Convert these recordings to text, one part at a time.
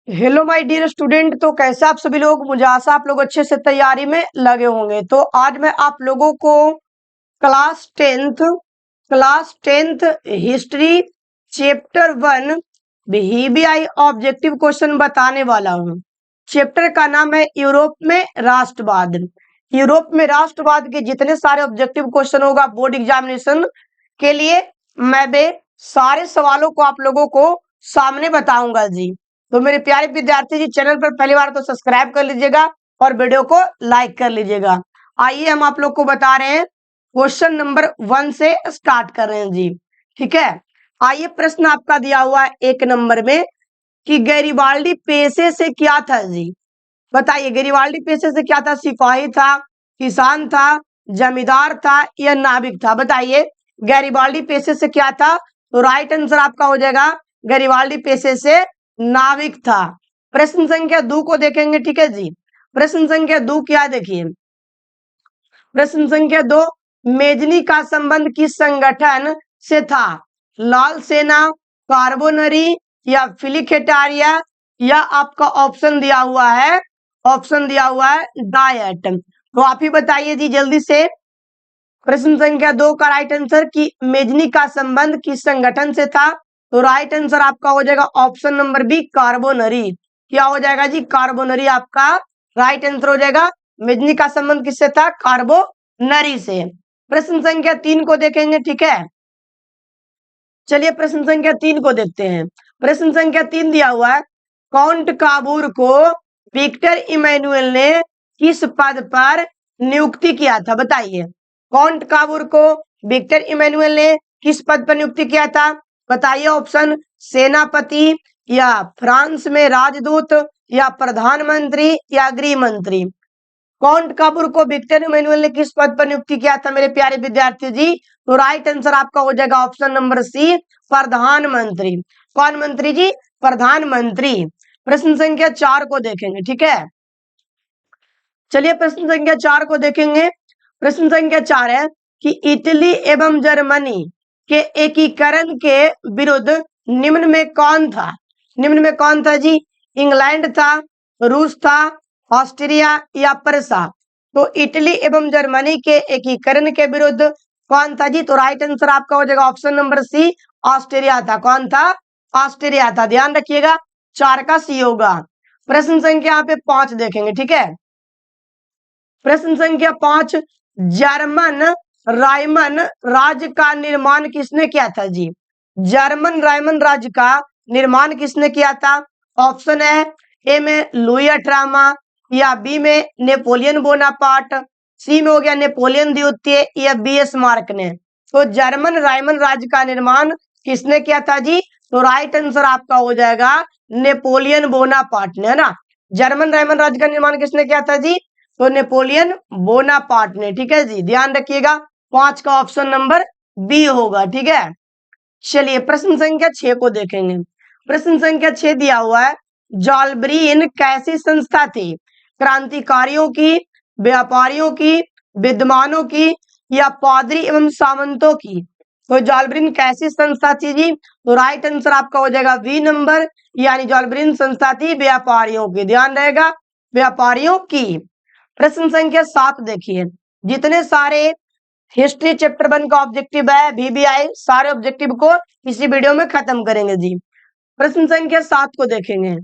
Hello my dear student. तो कैसे आप सभी लोग, मुझे आशा आप लोग अच्छे से तैयारी में लगे होंगे। तो आज मैं आप लोगों को class tenth history chapter 1 VBI objective question बताने वाला हूँ। चैप्टर का नाम है यूरोप में राष्ट्रवाद। यूरोप में राष्ट्रवाद के जितने सारे ऑब्जेक्टिव क्वेश्चन होगा बोर्ड एग्जामिनेशन के लिए, मैं वे सारे सवालों को आप लोगों को सामने बताऊंगा जी। तो मेरे प्यारे विद्यार्थी जी, चैनल पर पहली बार तो सब्सक्राइब कर लीजिएगा और वीडियो को लाइक कर लीजिएगा। आइए हम आप लोग को बता रहे हैं, क्वेश्चन नंबर 1 से स्टार्ट कर रहे हैं जी। ठीक है, आइए प्रश्न आपका दिया हुआ है 1 नंबर में कि गैरिबाल्डी पेशे से क्या था जी। बताइए गैरिबाल्डी पेशे से क्या था? सिपाही था, किसान था, जमींदार था या नाविक था? बताइए गैरिबाल्डी पेशे से क्या था? तो राइट आंसर आपका हो जाएगा गैरिबाल्डी पेशे से नाविक था। प्रश्न संख्या 2 को देखेंगे। ठीक है जी, प्रश्न संख्या 2 क्या देखिए, प्रश्न संख्या 2, मेजनी का संबंध किस संगठन से था? लाल सेना, कार्बोनरी या फिलिकेटारिया, या आपका ऑप्शन दिया हुआ है, डायट। तो आप ही बताइए जी जल्दी से। प्रश्न संख्या 2 का राइट आंसर कि मेजनी का संबंध किस संगठन से था? तो राइट आंसर आपका हो जाएगा ऑप्शन नंबर बी, कार्बोनरी। क्या हो जाएगा जी? कार्बोनरी आपका राइट आंसर हो जाएगा। मेजनी का संबंध किससे था? कार्बोनरी से। प्रश्न संख्या 3 को देखेंगे। ठीक है, चलिए प्रश्न संख्या 3 को देखते हैं। प्रश्न संख्या 3 दिया हुआ है, काउंट काबूर को विक्टर इमैनुअल ने किस पद पर नियुक्ति किया था? बताइए काउंट काबूर को विक्टर इमैनुअल ने किस पद पर नियुक्ति किया था? बताइए ऑप्शन, सेनापति या फ्रांस में राजदूत या प्रधानमंत्री या गृह मंत्री। काउंट काबूर को विक्टर इमैनुअल ने किस पद पर नियुक्ति किया था मेरे प्यारे विद्यार्थी जी? तो राइट आंसर आपका हो जाएगा ऑप्शन नंबर सी, प्रधानमंत्री। कौन मंत्री जी? प्रधानमंत्री। प्रश्न संख्या 4 को देखेंगे। ठीक है, चलिए प्रश्न संख्या 4 को देखेंगे। प्रश्न संख्या 4 है कि इटली एवं जर्मनी के एकीकरण के विरुद्ध निम्न में कौन था? निम्न में कौन था जी? इंग्लैंड था, रूस था, ऑस्ट्रिया या प्रसा। तो इटली एवं जर्मनी के एकीकरण के विरुद्ध कौन था जी? तो राइट आंसर आपका हो जाएगा ऑप्शन नंबर सी, ऑस्ट्रिया था। कौन था? ऑस्ट्रिया था। ध्यान रखिएगा 4 का सी होगा। प्रश्न संख्या यहाँ पे 5 देखेंगे। ठीक है, प्रश्न संख्या 5, जर्मन रायमन राज्य का निर्माण किसने किया था जी? जर्मन रायमन राज्य का निर्माण किसने किया था? ऑप्शन है, ए में लुई अठारहवां, या बी में नेपोलियन बोनापार्ट, सी में हो गया नेपोलियन द्वितीय, या बी स्मार्क ने। तो जर्मन रायमन राज्य का निर्माण किसने किया था जी? तो राइट आंसर आपका हो जाएगा नेपोलियन बोनापार्ट ने, है ना। जर्मन रायमन राज्य का निर्माण किसने किया था जी? तो नेपोलियन बोनापार्ट ने। ठीक है जी, ध्यान रखिएगा 5 का ऑप्शन नंबर बी होगा। ठीक है, चलिए प्रश्न संख्या 6 को देखेंगे। प्रश्न संख्या 6 दिया हुआ है, जॉलब्रीन कैसी संस्था थी? क्रांतिकारियों की, व्यापारियों की, विद्वानों की, या पादरी एवं सामंतों की। तो जॉलब्रीन कैसी संस्था थी जी? तो राइट आंसर आपका हो जाएगा बी नंबर, यानी जॉलब्रीन संस्था थी व्यापारियों की। ध्यान रहेगा, व्यापारियों की। प्रश्न संख्या 7 देखिए, जितने सारे हिस्ट्री चैप्टर 1 का ऑब्जेक्टिव है VBI, सारे ऑब्जेक्टिव को इसी वीडियो में खत्म करेंगे जी। प्रश्न संख्या 7 को देखेंगे,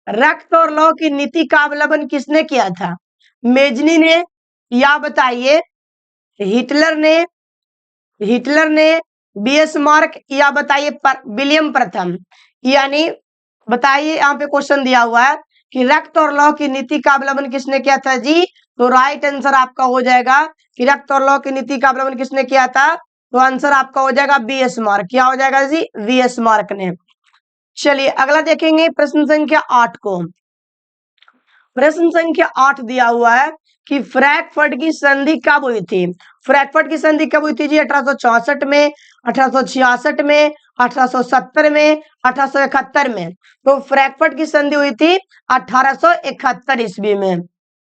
रक्त और लौह की नीति का अवलंबन किसने किया था? मेजनी ने, या बताइए हिटलर ने, बीएसमार्क, या बताइए विलियम प्रथम। यानी बताइए, यहाँ पे क्वेश्चन दिया हुआ है कि रक्त और लौह की नीति का अवलंबन किसने किया था जी? तो राइट आंसर आपका हो जाएगा कि रक्त और लौह की नीति का अवलंबन किसने किया था? तो आंसर आपका हो जाएगा बीएसमार्क। क्या हो जाएगा जी? बीएसमार्क ने। चलिए अगला देखेंगे प्रश्न संख्या 8 को। प्रश्न संख्या 8 दिया हुआ है कि फ्रैंकफर्ट की संधि कब हुई थी? फ्रैंकफर्ट की संधि कब हुई थी जी? 1864 में, 1866 में, 1870 में, 1871 में। तो फ्रैंकफर्ट की संधि हुई थी 1871 ईस्वी में।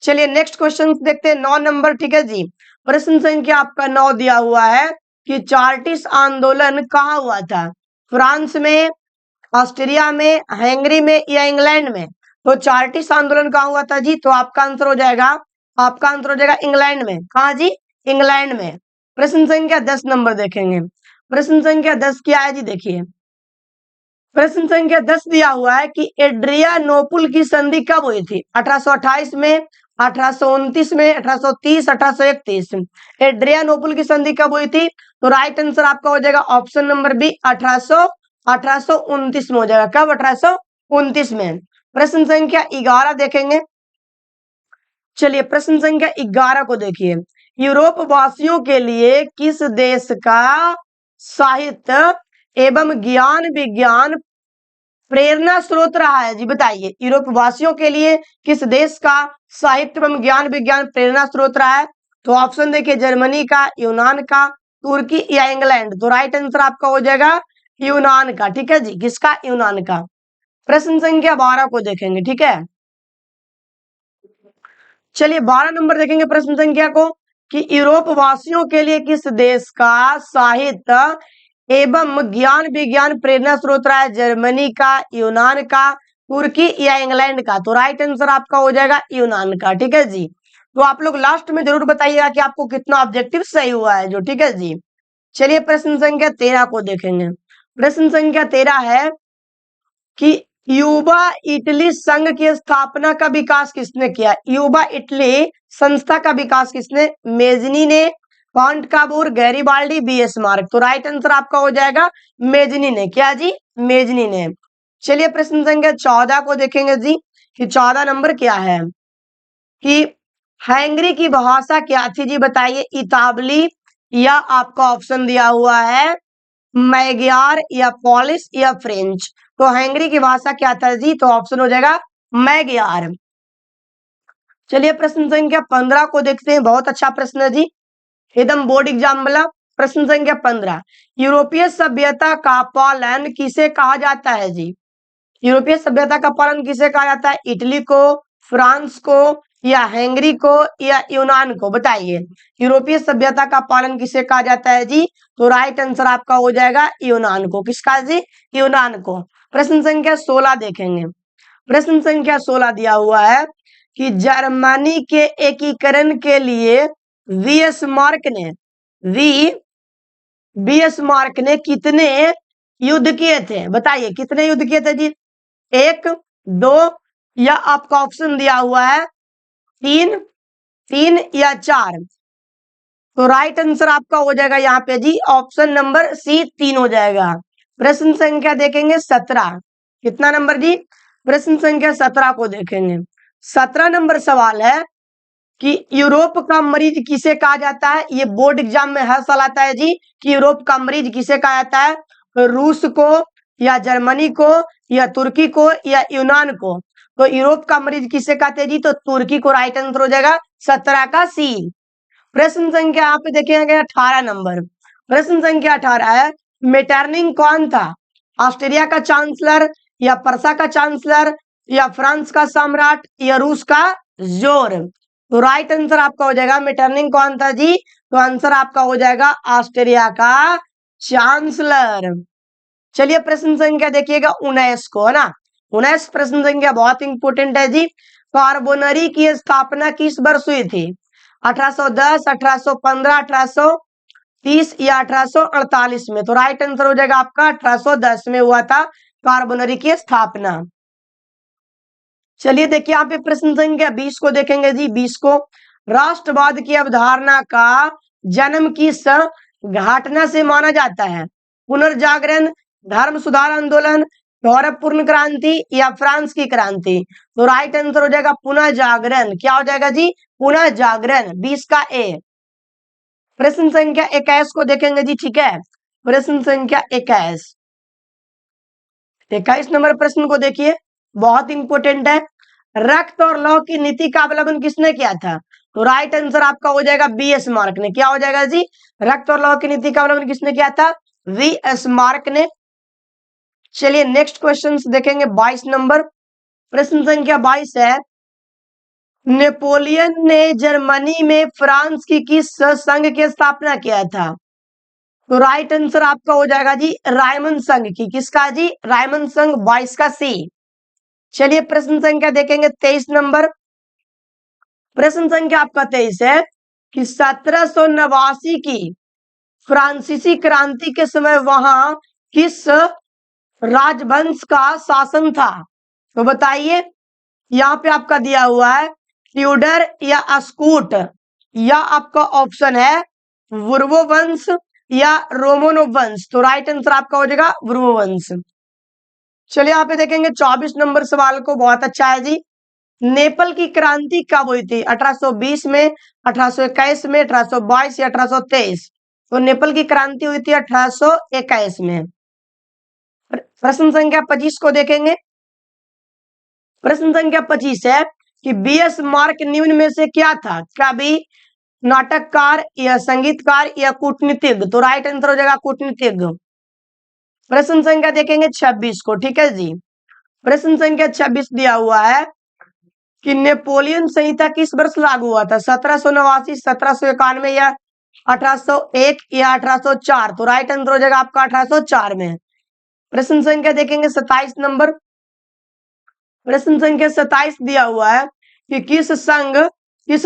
चलिए नेक्स्ट क्वेश्चन देखते हैं, 9 नंबर। ठीक है जी, प्रश्न संख्या आपका 9 दिया हुआ है कि चार्टिस्ट आंदोलन कहाँ हुआ था? फ्रांस में, ऑस्ट्रिया में, हंगरी में, या इंग्लैंड में। तो चार्टिस्ट आंदोलन कहाँ हुआ था जी? तो आपका आंसर हो जाएगा इंग्लैंड में। कहा जी? इंग्लैंड में। प्रश्न संख्या 10 नंबर देखेंगे। प्रश्न संख्या 10 क्या है जी? देखिए प्रश्न संख्या 10 दिया हुआ है कि एड्रियानोपुल की संधि कब हुई थी? 1828 में, 1829 में, 1830, 1831। एड्रियानोपुल की संधि कब हुई थी? तो राइट आंसर आपका हो जाएगा ऑप्शन नंबर बी 1829 में हो जाएगा। कब? 1829 में। प्रश्न संख्या 11 देखेंगे। चलिए प्रश्न संख्या 11 को देखिए। यूरोप वासियों के लिए किस देश का साहित्य एवं ज्ञान विज्ञान प्रेरणा स्रोत रहा है जी? बताइए यूरोप वासियों के लिए किस देश का साहित्य एवं ज्ञान विज्ञान प्रेरणा स्रोत रहा है? तो ऑप्शन देखिए जर्मनी का, यूनान का, तुर्की या इंग्लैंड। तो राइट आंसर आपका हो जाएगा यूनान का। ठीक है जी, किसका? यूनान का। प्रश्न संख्या 12 को देखेंगे। ठीक है, चलिए 12 नंबर देखेंगे प्रश्न संख्या को कि यूरोप वासियों के लिए किस देश का साहित्य एवं ज्ञान विज्ञान प्रेरणा स्रोत रहा है? जर्मनी का, यूनान का, तुर्की या इंग्लैंड का। तो राइट आंसर आपका हो जाएगा यूनान का। ठीक है जी, तो आप लोग लास्ट में जरूर बताइएगा कि आपको कितना ऑब्जेक्टिव सही हुआ है जो। ठीक है जी, चलिए प्रश्न संख्या 13 को देखेंगे। प्रश्न संख्या 13 है कि युवा इटली संघ की स्थापना का विकास किसने किया? युवा इटली संस्था का विकास किसने? मेजनी ने, कॉन्टकाबूर, गैरीबाल्डी, बीएस मार्क। तो राइट आंसर आपका हो जाएगा मेजनी ने। क्या जी? मेजनी ने। चलिए प्रश्न संख्या 14 को देखेंगे जी कि 14 नंबर क्या है कि हैंगरी की भाषा क्या थी जी? बताइए इतालवी या आपका ऑप्शन दिया हुआ है मैग्यार या पॉलिश या फ्रेंच। तो हैंगरी की भाषा क्या था जी? तो ऑप्शन हो जाएगा मैग्यार। चलिए प्रश्न संख्या 15 को देखते हैं। बहुत अच्छा प्रश्न है जी, एकदम बोर्ड एग्जाम वाला। प्रश्न संख्या 15, यूरोपीय सभ्यता का पालन किसे कहा जाता है जी? यूरोपीय सभ्यता का पालन किसे कहा जाता है? इटली को, फ्रांस को या हैंगरी को या यूनान को? बताइए यूरोपीय सभ्यता का पालन किसे कहा जाता है जी? तो राइट आंसर आपका हो जाएगा यूनान को। किसका जी? यूनान को। प्रश्न संख्या 16 देखेंगे। प्रश्न संख्या 16 दिया हुआ है कि जर्मनी के एकीकरण के लिए वी एस मार्क ने कितने युद्ध किए थे? बताइए कितने युद्ध किए थे जी? 1, 2 या आपका ऑप्शन दिया हुआ है 3, 3 या 4। तो राइट आंसर आपका हो जाएगा यहाँ पे जी ऑप्शन नंबर सी 3 हो जाएगा। प्रश्न संख्या देखेंगे 17। कितना नंबर जी? प्रश्न संख्या 17 को देखेंगे। 17 नंबर सवाल है कि यूरोप का मरीज किसे कहा जाता है? ये बोर्ड एग्जाम में हर साल आता है जी कि यूरोप का मरीज किसे कहा जाता है? रूस को या जर्मनी को या तुर्की को या यूनान को? तो यूरोप का मरीज किसे कहते हैं जी? तो तुर्की को राइट आंसर हो जाएगा 17 का सी। प्रश्न संख्या यहाँ पे देखेंगे 18 नंबर। प्रश्न संख्या 18 है मेटरनिंग कौन था? ऑस्ट्रेलिया का चांसलर या पर्सा का चांसलर या फ्रांस का सम्राट या रूस का जोर? तो राइट आंसर आपका हो जाएगा मेटरनिंग कौन था जी? तो आंसर आपका हो जाएगा ऑस्ट्रेलिया का चांसलर। चलिए प्रश्न संख्या देखिएगा 19 को, है ना। 19 प्रश्न संख्या बहुत इंपोर्टेंट है जी। कार्बोनरी की स्थापना किस वर्ष हुई थी? 1810, 1815, 1830 या 1848 में? तो राइट आंसर हो जाएगा आपका 1810 में हुआ था कार्बोनरी की स्थापना। चलिए देखिए यहाँ पे प्रश्न संख्या 20 को देखेंगे जी। 20 को, राष्ट्रवाद की अवधारणा का जन्म किस घटना से माना जाता है? पुनर्जागरण, धर्म सुधार आंदोलन, गौरवपूर्ण क्रांति या फ्रांस की क्रांति? तो राइट आंसर हो जाएगा पुनः जागरण। क्या हो जाएगा जी? पुनः जागरण। 20 का ए। प्रश्न संख्या 21 को देखेंगे जी। ठीक है, प्रश्न संख्या 21 नंबर प्रश्न को देखिए, बहुत इंपोर्टेंट है। रक्त और लौह की नीति का अवलंबन किसने किया था? तो राइट आंसर आपका हो जाएगा बीएस मार्क ने। क्या हो जाएगा जी? रक्त और लौह की नीति का अवलंबन किसने किया था? वीएस मार्क ने। चलिए नेक्स्ट क्वेश्चन देखेंगे 22 नंबर। प्रश्न संख्या 22 है नेपोलियन ने जर्मनी में फ्रांस की किस संघ की स्थापना किया था? तो राइट आंसर आपका हो जाएगा जी रायमंड संघ की। किसका जी? रायमंड संघ। 22 का सी। चलिए प्रश्न संख्या देखेंगे 23 नंबर। प्रश्न संख्या आपका 23 है कि 1789 की फ्रांसीसी क्रांति के समय वहां किस राजवंश का शासन था? तो बताइए, यहाँ पे आपका दिया हुआ है ट्यूडर या अस्कूट, या आपका ऑप्शन है बुर्बो वंश या रोमनो वंश। तो राइट आंसर आपका हो जाएगा बुर्बो वंश। चलिए यहाँ पे देखेंगे 24 नंबर सवाल को, बहुत अच्छा है जी। नेपल की क्रांति कब हुई थी? 1820 में, 1821 में, 1822 या 1823? तो नेपल की क्रांति हुई थी 1821 में। प्रश्न संख्या 25 को देखेंगे। प्रश्न संख्या 25 है कि बीएस मार्क निम्न में से क्या था? कवि, नाटककार या संगीतकार या कूटनीतिज्ञ? तो राइट आंसर हो जाएगा कूटनीतिज्ञ। प्रश्न संख्या देखेंगे 26 को, ठीक है जी। प्रश्न संख्या 26 दिया हुआ है कि नेपोलियन संहिता किस वर्ष लागू हुआ था? 1789, 1791 या 1801 या 1804? तो राइट आंसर हो जाएगा आपका 1804 में। प्रश्न संख्या देखेंगे 27 नंबर। प्रश्न संख्या 27 दिया हुआ है कि किस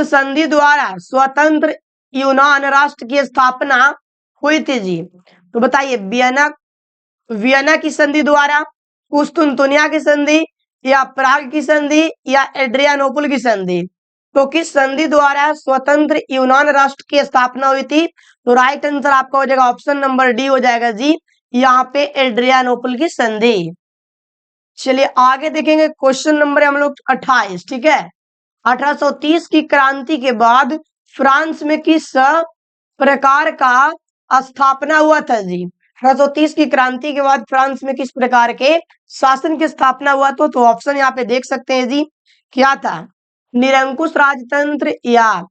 संधि द्वारा स्वतंत्र यूनान राष्ट्र की स्थापना हुई थी जी? तो बताइए, वियना की संधि द्वारा, कुस्तुनतुनिया की संधि या प्राग की संधि या एड्रियानोपुल की संधि? तो किस संधि द्वारा स्वतंत्र यूनान राष्ट्र की स्थापना हुई थी? तो राइट आंसर आपका हो जाएगा ऑप्शन नंबर डी हो जाएगा जी, यहाँ पे एड्रियानोपुल की संधि। चलिए आगे देखेंगे, क्वेश्चन नंबर हम लोग 28, ठीक है। 1830 की क्रांति के बाद फ्रांस में किस प्रकार का स्थापना हुआ था जी? 1830 की क्रांति के बाद फ्रांस में किस प्रकार के शासन की स्थापना हुआ? तो ऑप्शन यहाँ पे देख सकते हैं जी, क्या था? निरंकुश राजतंत्र या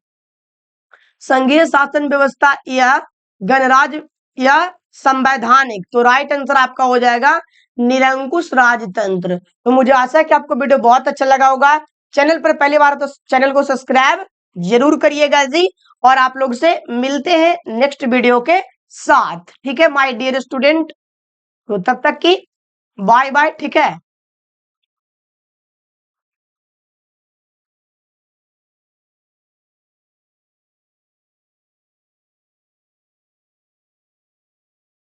संघीय शासन व्यवस्था या गणराज्य या संवैधानिक? तो राइट आंसर आपका हो जाएगा निरंकुश राजतंत्र। तो मुझे आशा है कि आपको वीडियो बहुत अच्छा लगा होगा। चैनल पर पहली बार तो चैनल को सब्सक्राइब जरूर करिएगा जी, और आप लोग से मिलते हैं नेक्स्ट वीडियो के साथ, ठीक है माय डियर स्टूडेंट। तो तब तक की बाय बाय, ठीक है।